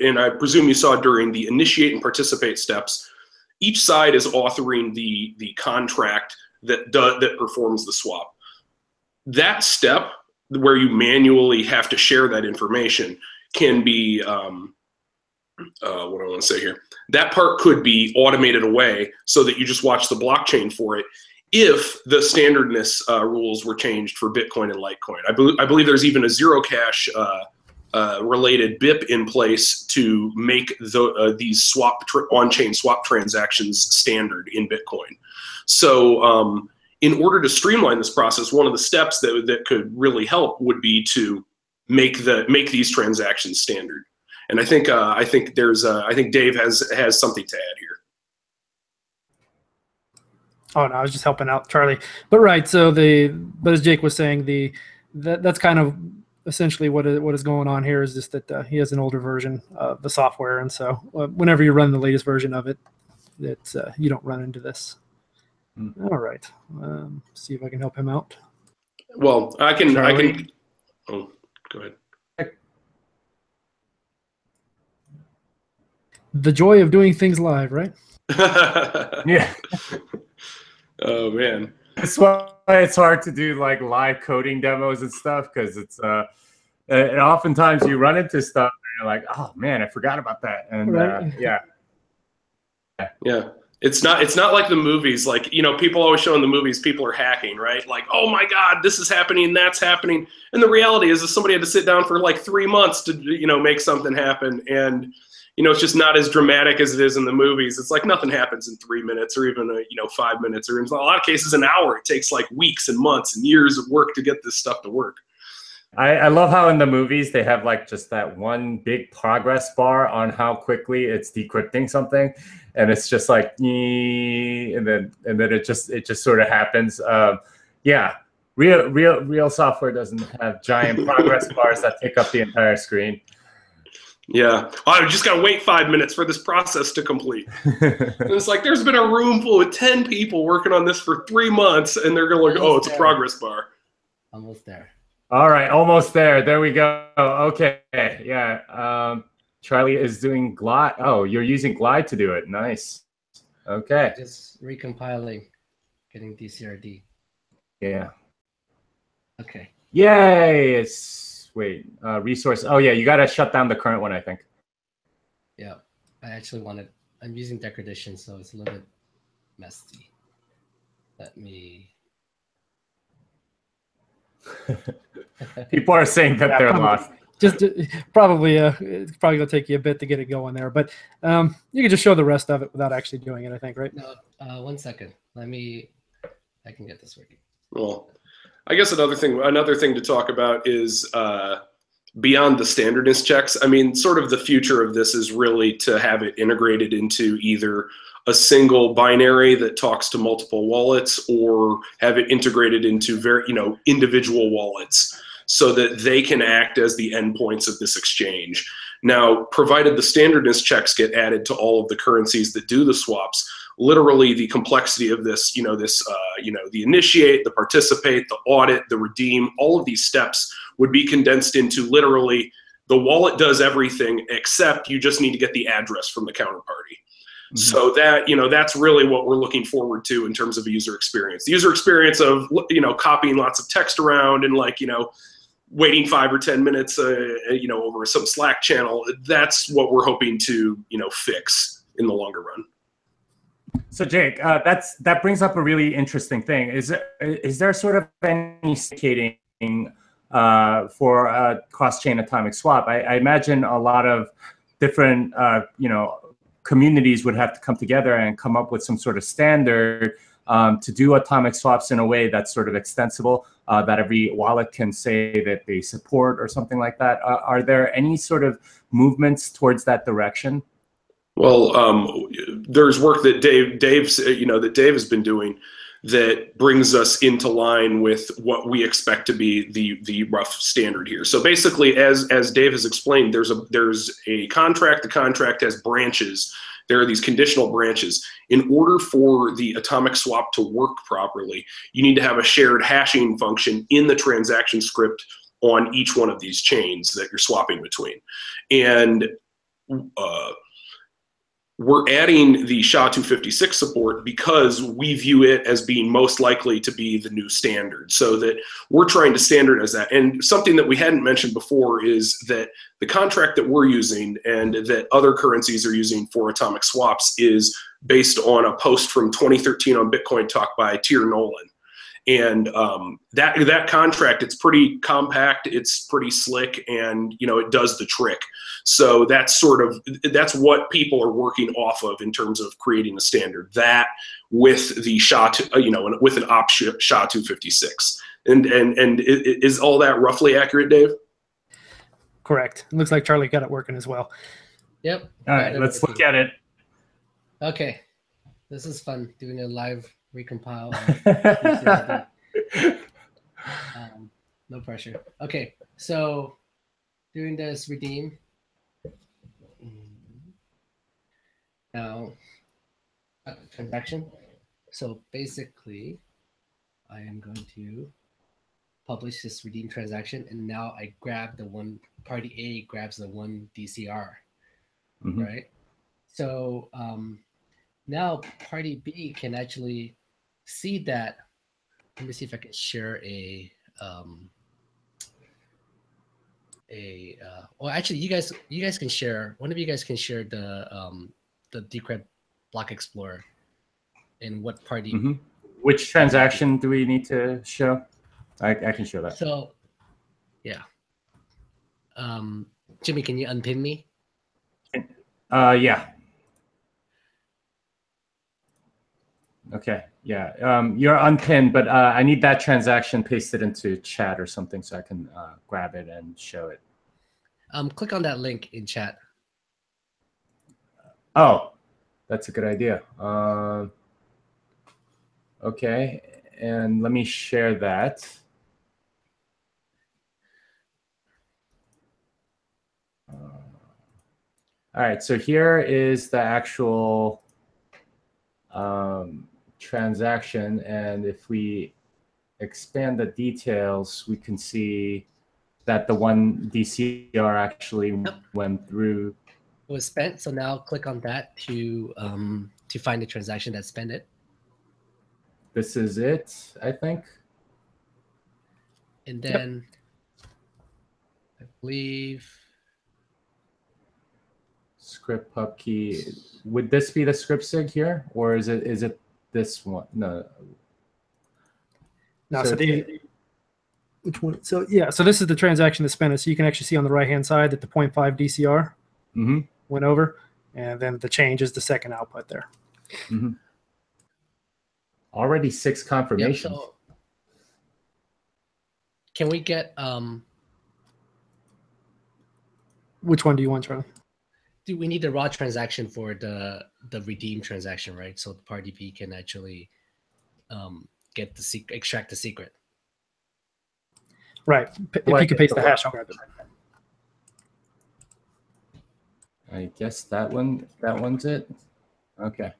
And I presume you saw during the initiate and participate steps, each side is authoring the contract that performs the swap. That step where you manually have to share that information can be what do I want to say here? That part could be automated away so that you just watch the blockchain for it if the standardness rules were changed for Bitcoin and Litecoin. I believe there's even a zero cash related BIP in place to make these on-chain swap transactions standard in Bitcoin. So in order to streamline this process, one of the steps that could really help would be to make these transactions standard. And I think Dave has something to add here. Oh no, I was just helping out Charlie. But right, so but as Jake was saying, that's kind of essentially what is going on here is just that he has an older version of the software, and so whenever you run the latest version of it, you don't run into this. All right, see if I can help him out. Well, I can. Oh, go ahead. The joy of doing things live, right? Yeah. Oh man, that's why it's hard to do like live coding demos and stuff, because it's and oftentimes you run into stuff and you're like, oh man, I forgot about that. And right. Yeah. It's not like the movies. Like, people always show in the movies people are hacking, right? Like, oh my God, this is happening, that's happening. And the reality is that somebody had to sit down for like 3 months to make something happen. And it's just not as dramatic as it is in the movies. It's like nothing happens in 3 minutes or even 5 minutes, or in a lot of cases an hour. It takes like weeks and months and years of work to get this stuff to work. I love how in the movies they have like just that one big progress bar on how quickly it's decrypting something, and it's just like, and then it just sort of happens. Yeah, real software doesn't have giant progress bars that take up the entire screen. Yeah, I just gotta wait 5 minutes for this process to complete. And it's like there's been a room full of 10 people working on this for 3 months, and they're gonna like, oh, it's a progress bar. Almost there. All right, almost there. There we go. Okay, yeah. Charlie is doing Glide. Oh, you're using Glide to do it. Nice. Okay. Just recompiling, getting DCRD. Yeah. Okay. Yay! Wait, resource. Oh yeah, you got to shut down the current one, I think. Yeah, I'm using Decred, so it's a little bit messy. Let me. People are saying that they're lost. Just probably, it's probably gonna take you a bit to get it going there, but you can just show the rest of it without actually doing it, I think, right? No, 1 second. I can get this working. Well, I guess another thing to talk about is beyond the standardness checks. I mean, sort of the future of this is really to have it integrated into either a single binary that talks to multiple wallets, or have it integrated into individual wallets so that they can act as the endpoints of this exchange. Now, provided the standardness checks get added to all of the currencies that do the swaps, literally the complexity of this, the initiate, the participate, the audit, the redeem, all of these steps would be condensed into literally the wallet does everything except you just need to get the address from the counterparty. Mm-hmm. So that, that's really what we're looking forward to in terms of a user experience. The user experience of, copying lots of text around and waiting 5 or 10 minutes, over some Slack channel. That's what we're hoping to, fix in the longer run. So Jake, that brings up a really interesting thing. Is there sort of any staking for a cross-chain atomic swap? I imagine a lot of different communities would have to come together and come up with some sort of standard to do atomic swaps in a way that's sort of extensible, that every wallet can say that they support or something like that. Are there any sort of movements towards that direction? Well, there's work that Dave has been doing that brings us into line with what we expect to be the rough standard here. So basically, as Dave has explained, there's a contract. The contract has branches. There are these conditional branches. In order for the atomic swap to work properly, you need to have a shared hashing function in the transaction script on each one of ththese chains that you're swapping between. And we're adding the SHA-256 support because we view it as being most likely to be the new standard, so that we're trying to standardize that. And something that we hadn't mentioned before is that the contract that we're using and that other currencies are using for atomic swaps is based on a post from 2013 on Bitcoin Talk by Tier Nolan. And that contract, it's pretty compact, it's pretty slick, and it does the trick. So that's what people are working off of in terms of creating a standard. That with the with an op SHA-256. And is all that roughly accurate, Dave? Correct. It looks like Charlie got it working as well. Yep. All right, let's look at it. Okay, this is fun doing a live recompile. No pressure. Okay, so doing this redeem. Now, transaction. So basically, I am going to publish this redeem transaction, and now I grab the one, party A grabs the one DCR, right? So now party B can actually see that. Let me see if I can share well, actually, you guys can share. One of you guys can share the Decred block explorer and what party. Which transaction do we need to show? I can show that. So, yeah. Jimmy, can you unpin me? Yeah. Okay. Yeah. You're unpinned, but I need that transaction pasted into chat or something so I can grab it and show it. Click on that link in chat. Oh, that's a good idea. Okay, and let me share that. All right, so here is the actual transaction, and if we expand the details, we can see that the one DCR actually went through. It was spent, so now click on that to find the transaction that spent it. This is it, I think. And then I believe script pub key. Would this be the script sig here, or is it this one? No. No. So which one? So yeah. So this is the transaction that spent it. So you can actually see on the right hand side that the 0.5 DCR went over, and then the change is the second output there. Already 6 confirmations. Yep, so can we get which one do you want, Charlie? Do we need the raw transaction for the redeem transaction, right? So the party B can actually get the extract the secret. Right. If you could paste the hash, I'll grab it. I guess that one's it. Okay.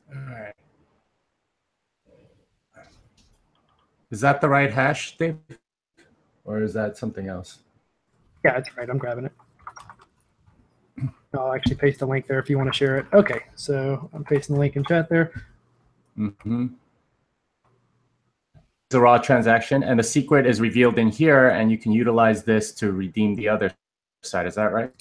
All right. Is that the right hash, Dave? Or is that something else? Yeah, that's right. I'm grabbing it. I'll actually paste the link there if you want to share it. Okay, so I'm pasting the link in chat there. It's a raw transaction, and the secret is revealed in here, and you can utilize this to redeem the other side. Is that right?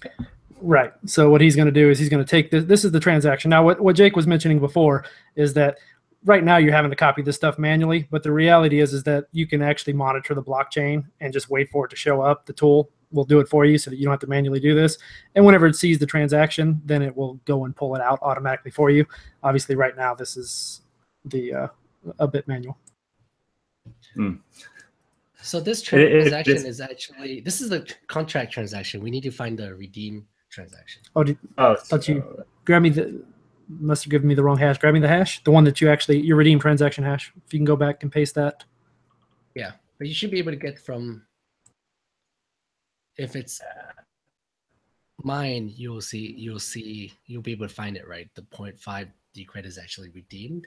Right. So what he's going to do is he's going to take this. This is the transaction. Now, what Jake was mentioning before is that right now you're having to copy this stuff manually, but the reality is that you can actually monitor the blockchain and just wait for it to show up. The tool will do it for you so that you don't have to manually do this. And whenever it sees the transaction, then it will go and pull it out automatically for you. Obviously, right now, this is a bit manual. So this transaction is actually, this is the contract transaction. We need to find the redeem transaction. Thought you grab me must have given me the wrong hash. Grab me the hash, the one that your redeem transaction hash. If you can go back and paste that. Yeah, but you should be able to get from, if it's mine, you'll be able to find it, right? The 0.5 Decred is actually redeemed.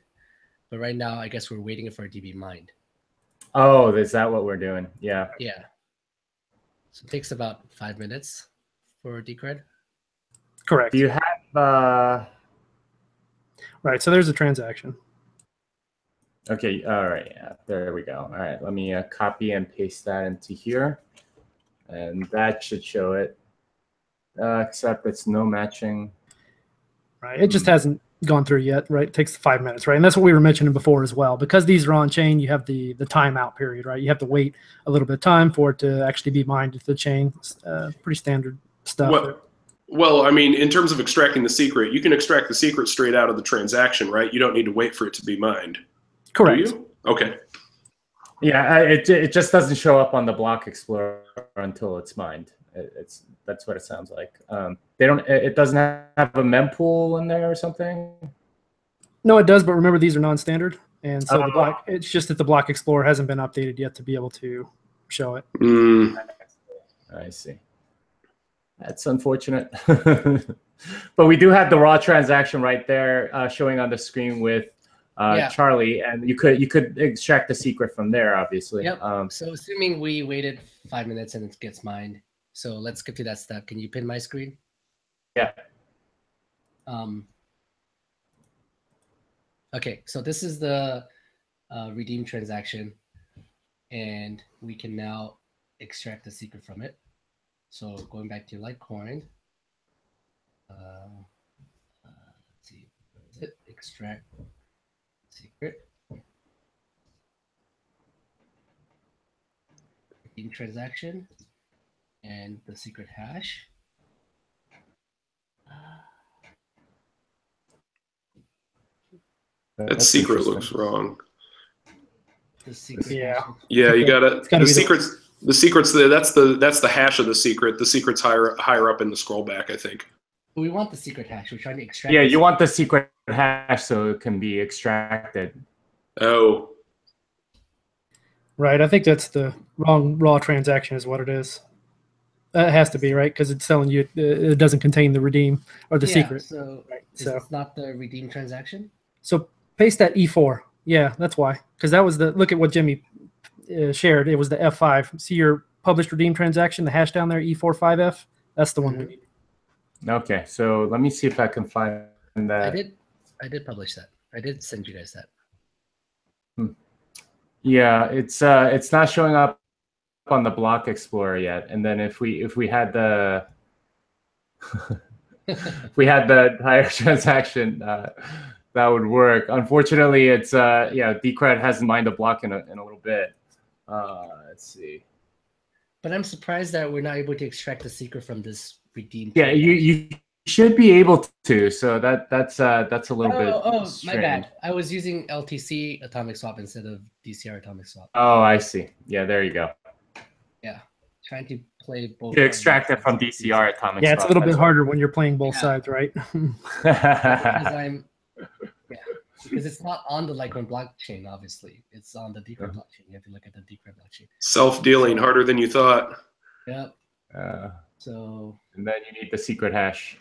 But right now, I guess we're waiting for it to be mined. Oh, is that what we're doing? Yeah. Yeah. So it takes about 5 minutes for Decred. Correct. Do you have Right, so there's a transaction. Okay, all right, yeah, there we go. All right, let me copy and paste that into here. And that should show it, except it's no matching. Right, it just hasn't gone through yet, right? It takes 5 minutes, right? And that's what we were mentioning before as well. Because these are on chain, you have the timeout period, right? You have to wait a little bit of time for it to actually be mined into the chain. Pretty standard stuff. Well, I mean, in terms of extracting the secret, you can extract the secret straight out of the transaction, right? You don't need to wait for it to be mined. Correct. Do you? Okay. Yeah, it just doesn't show up on the block explorer until it's mined. That's what it sounds like. It doesn't have a mempool in there or something. No, it does, but remember these are non-standard, and so it's just that the block explorer hasn't been updated yet to be able to show it. I see. That's unfortunate. But we do have the raw transaction right there showing on the screen with Charlie, and you could extract the secret from there, obviously. Yep. So assuming we waited 5 minutes and it gets mined, so let's get to that step. Can you pin my screen? Yeah. Okay, so this is the redeem transaction, and we can now extract the secret from it. So going back to Litecoin, let's see, what is it? Extract secret. Redeem transaction and the secret hash. That secret looks wrong. The secret. Yeah, you gotta. The secret's. The secret's that's the hash of the secret. The secret's higher up in the scroll back, I think. We want the secret hash. We're trying to extract. Yeah, you want the secret hash so it can be extracted. Oh. Right. I think that's the wrong raw transaction is what it is. It has to be, right? Because it's telling you it doesn't contain the redeem or the secret. So, it's not the redeem transaction? So paste that E4. Yeah, that's why. Because that was look at what Jimmy shared. It was the F5. See your published redeem transaction, the hash down there, E45F? That's the one we need. Okay, so let me see if I can find that. I did publish that. I did send you guys that. Yeah, it's not showing up on the block explorer yet. And then if we had the if we had the higher transaction, that would work. Unfortunately, it's Decred hasn't mined the block in a little bit. Let's see. But I'm surprised that we're not able to extract the secret from this redeem. Yeah, you should be able to. So that's a little bit. Oh, strange. My bad. I was using LTC atomic swap instead of DCR atomic swap. Oh, I see. Yeah, there you go. Yeah, trying to play both. To extract it from DCR atomic swap. Yeah, it's a little bit harder when you're playing both sides, right? Because it's not on the Litecoin blockchain, obviously. It's on the Decred blockchain. You have to look at the Decred blockchain. Self-dealing, harder than you thought. Yep. So. And then you need the secret hash.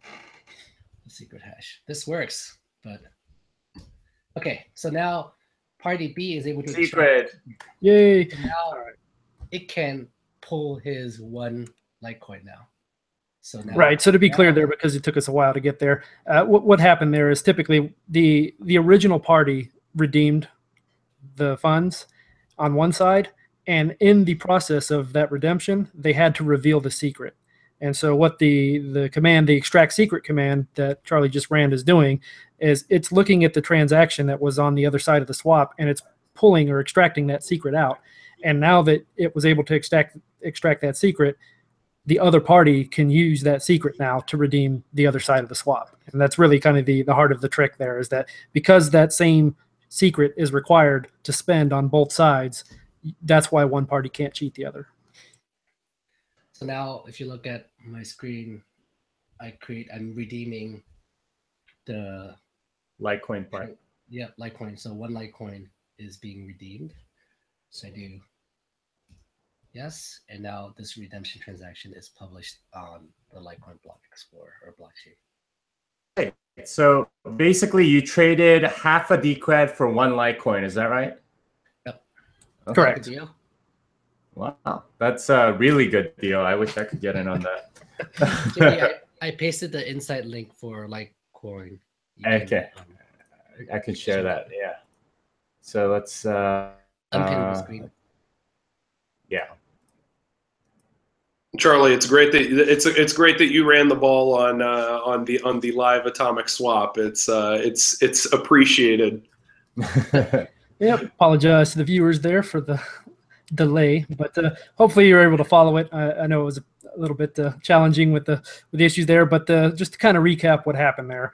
The secret hash. This works, but okay. So now, party B is able to secret. Yay! So now it can pull his one Litecoin now. So now, right. So to be clear there, because it took us a while to get there, what happened there is typically the original party redeemed the funds on one side, and in the process of that redemption, they had to reveal the secret. And so what the command, the extract secret command that Charlie just ran is doing is it's looking at the transaction that was on the other side of the swap, and it's pulling or extracting that secret out. And now that it was able to extract that secret, the other party can use that secret now to redeem the other side of the swap. And that's really kind of the heart of the trick there, is that because that same secret is required to spend on both sides, that's why one party can't cheat the other. So now if you look at my screen, I'm redeeming the Litecoin part. Yeah, Litecoin. So one Litecoin is being redeemed. So I do yes, and now this redemption transaction is published on the Litecoin Block Explorer or blockchain. Okay. So basically you traded half a Decred for one Litecoin, is that right? Yep. Okay. Correct. Good deal. Wow, that's a really good deal. I wish I could get in on that. Jimmy, I pasted the insight link for Litecoin. Okay. I can share that, yeah. So let's unpin the screen. Yeah. Charlie, it's great that you ran the ball on the live atomic swap. It's appreciated. Yep. Apologize to the viewers there for the delay, but hopefully you're able to follow it. I know it was a little bit challenging with the issues there, but just to kind of recap what happened there.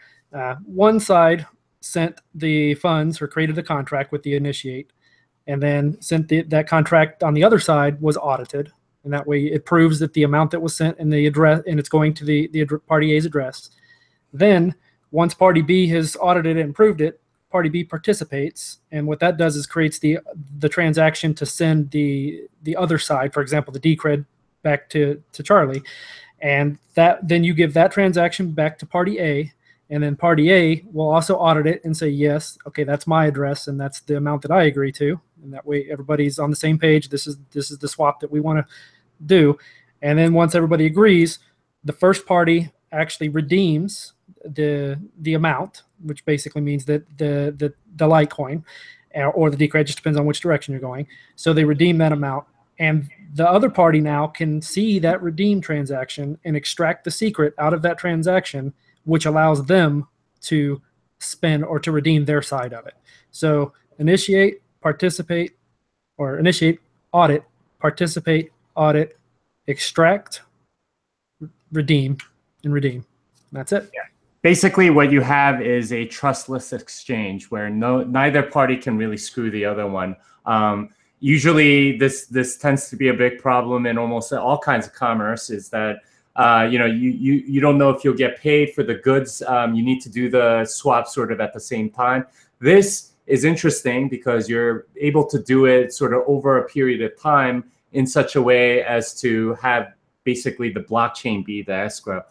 One side sent the funds or created a contract with the initiate, and then sent that contract on the other side was audited, and that way it proves that the amount that was sent and the address, and it's going to the party A's address. Then once party B has audited it and proved it, party B participates, and what that does is creates the transaction to send the other side, for example, the Decred, back to Charlie, and that then you give that transaction back to party A. And then party A will also audit it and say, yes, okay, that's my address, and that's the amount that I agree to. And that way everybody's on the same page. This is the swap that we want to do. And then once everybody agrees, the first party actually redeems the amount, which basically means that the Litecoin or the Decred, just depends on which direction you're going. So they redeem that amount. And the other party now can see that redeem transaction and extract the secret out of that transaction, which allows them to spend or to redeem their side of it. So initiate, participate, or initiate, audit, participate, audit, extract, redeem, and redeem. That's it. Yeah. Basically, what you have is a trustless exchange where neither party can really screw the other one. Usually, this tends to be a big problem in almost all kinds of commerce, is that you don't know if you'll get paid for the goods. You need to do the swap sort of at the same time. This is interesting because you're able to do it sort of over a period of time in such a way as to have basically the blockchain be the escrow.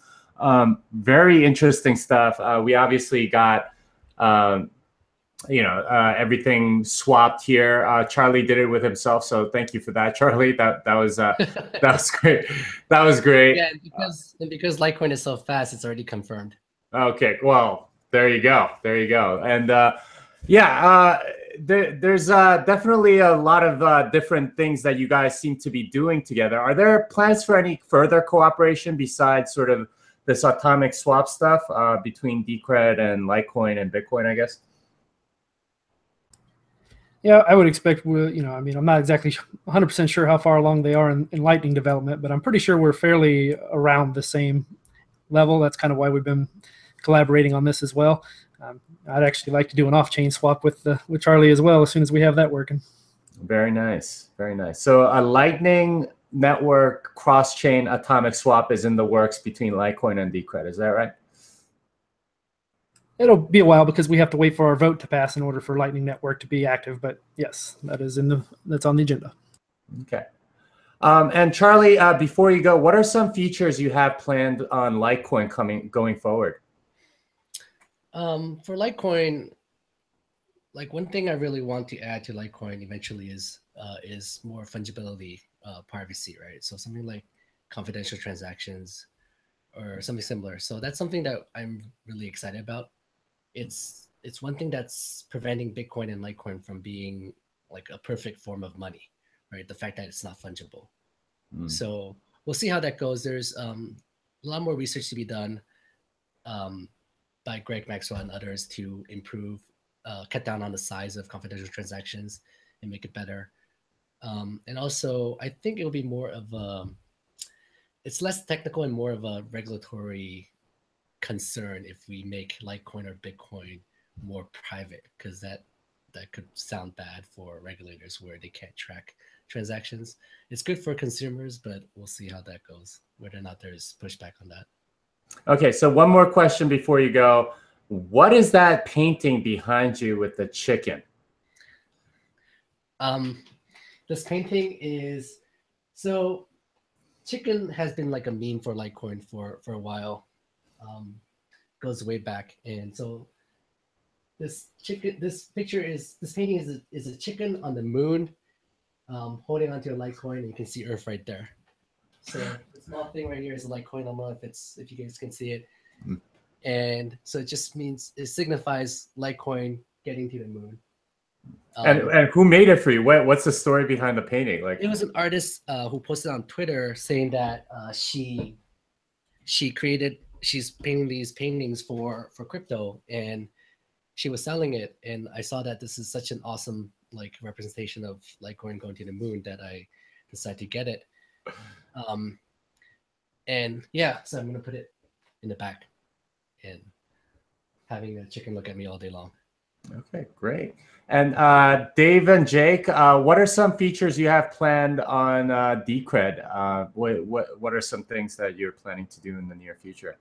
Very interesting stuff. We obviously got everything swapped here. Charlie did it with himself, so thank you for that, Charlie. That was that was great. That was great. Yeah, because Litecoin is so fast, it's already confirmed. Okay, well, there you go, and there's definitely a lot of different things that you guys seem to be doing together. Are there plans for any further cooperation besides sort of this atomic swap stuff between Decred and Litecoin and Bitcoin, I guess? Yeah, I would expect I'm not exactly 100% sure how far along they are in Lightning development, but I'm pretty sure we're fairly around the same level. That's kind of why we've been collaborating on this as well. I'd actually like to do an off-chain swap with Charlie as well as soon as we have that working. Very nice, very nice. So a Lightning Network cross-chain atomic swap is in the works between Litecoin and Decred. Is that right? It'll be a while because we have to wait for our vote to pass in order for Lightning Network to be active. But yes, that's on the agenda. Okay. And Charlie, before you go, what are some features you have planned on Litecoin going forward? For Litecoin, one thing I really want to add to Litecoin eventually is more fungibility, privacy, right? So something like confidential transactions or something similar. So that's something that I'm really excited about. It's one thing that's preventing Bitcoin and Litecoin from being like a perfect form of money, right? The fact that it's not fungible. So we'll see how that goes. There's a lot more research to be done. by Greg Maxwell and others to improve, cut down on the size of confidential transactions and make it better. And also, I think it'll be more of a, it's less technical and more of a regulatory concern if we make Litecoin or Bitcoin more private, because that could sound bad for regulators where they can't track transactions. It's good for consumers, but we'll see how that goes, whether or not there's pushback on that. Okay, so one more question before you go. What is that painting behind you with the chicken? This painting is, so chicken has been like a meme for Litecoin for a while. Goes way back, and so this painting is a chicken on the moon, holding onto a Litecoin, and you can see Earth right there. So the small thing right here is a Litecoin. I don't know if you guys can see it, and so it just means, it signifies Litecoin getting to the moon. And who made it for you? What's the story behind the painting? Like, it was an artist who posted on Twitter saying that she's painting these paintings for crypto, and she was selling it. And I saw that this is such an awesome like representation of Litecoin going to the moon that I decided to get it. And yeah, so I'm gonna put it in the back and having a chicken look at me all day long. Okay, great. And Dave and Jake, what are some features you have planned on Decred? What are some things that you're planning to do in the near future?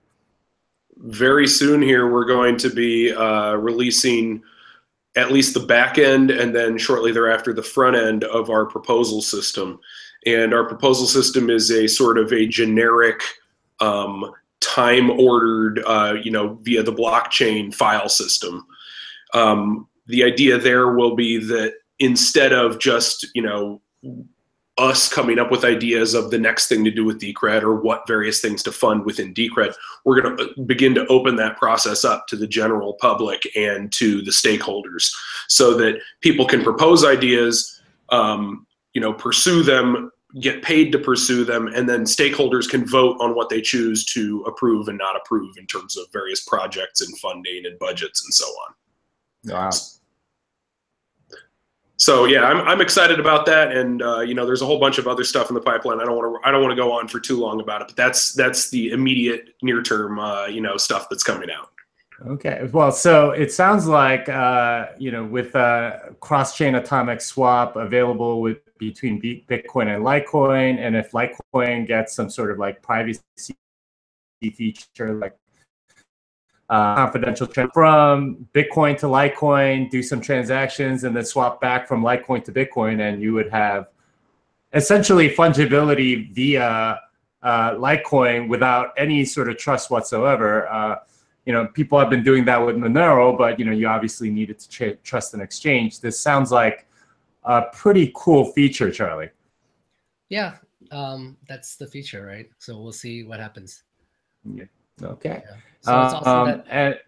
Very soon here, we're going to be releasing at least the back end, and then shortly thereafter the front end of our proposal system. And our proposal system is a sort of a generic time-ordered, via the blockchain file system. The idea there will be that instead of just, us coming up with ideas of the next thing to do with Decred or what various things to fund within Decred, we're going to begin to open that process up to the general public and to the stakeholders so that people can propose ideas, pursue them, get paid to pursue them, and then stakeholders can vote on what they choose to approve and not approve in terms of various projects and funding and budgets and so on. Wow. So yeah, I'm excited about that, and there's a whole bunch of other stuff in the pipeline. I don't want to go on for too long about it, but that's the immediate near term stuff that's coming out. Okay, well, so it sounds like with cross-chain atomic swap available between Bitcoin and Litecoin, and if Litecoin gets some sort of like privacy feature like confidential from Bitcoin to Litecoin, do some transactions, and then swap back from Litecoin to Bitcoin, and you would have essentially fungibility via Litecoin without any sort of trust whatsoever. People have been doing that with Monero, but you obviously needed to trust an exchange. This sounds like a pretty cool feature, Charlie. Yeah, that's the feature, right? So we'll see what happens. Yeah. Okay. Yeah. So it's awesome I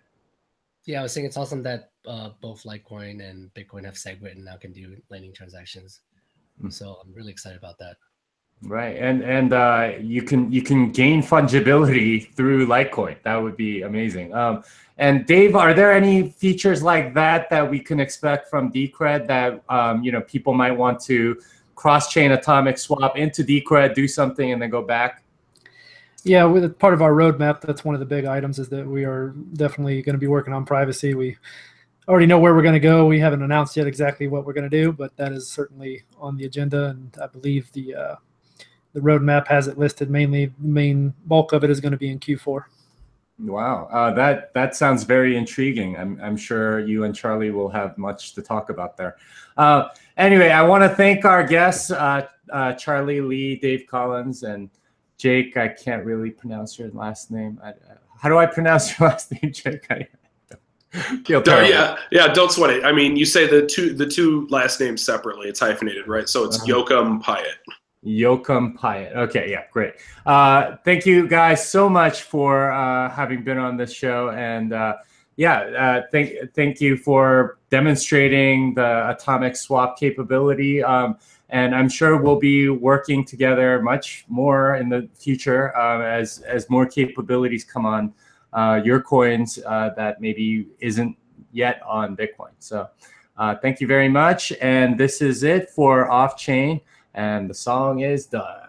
was saying it's awesome that both Litecoin and Bitcoin have SegWit and now can do Lightning transactions. So I'm really excited about that. Right, and you can gain fungibility through Litecoin. That would be amazing. And Dave, are there any features like that we can expect from Decred that people might want to cross-chain atomic swap into Decred, do something, and then go back? Yeah, with part of our roadmap, that's one of the big items, is that we are definitely going to be working on privacy. We already know where we're going to go. We haven't announced yet exactly what we're going to do, but that is certainly on the agenda, and I believe the roadmap has it listed. Mainly, the main bulk of it is going to be in Q4. Wow, that sounds very intriguing. I'm sure you and Charlie will have much to talk about there. Anyway, I want to thank our guests, Charlie Lee, Dave Collins, and Jake. I can't really pronounce your last name. How do I pronounce your last name, Jake? Feel terrible. Yeah, don't sweat it. I mean, you say the two last names separately. It's hyphenated, right? So it's Yocom-Piatt. Yocom-Piatt. Okay, yeah, great. Thank you guys so much for having been on this show, and thank you for demonstrating the atomic swap capability. And I'm sure we'll be working together much more in the future as more capabilities come on your coins that maybe isn't yet on Bitcoin. So thank you very much. And this is it for Off Chain. And the song is done.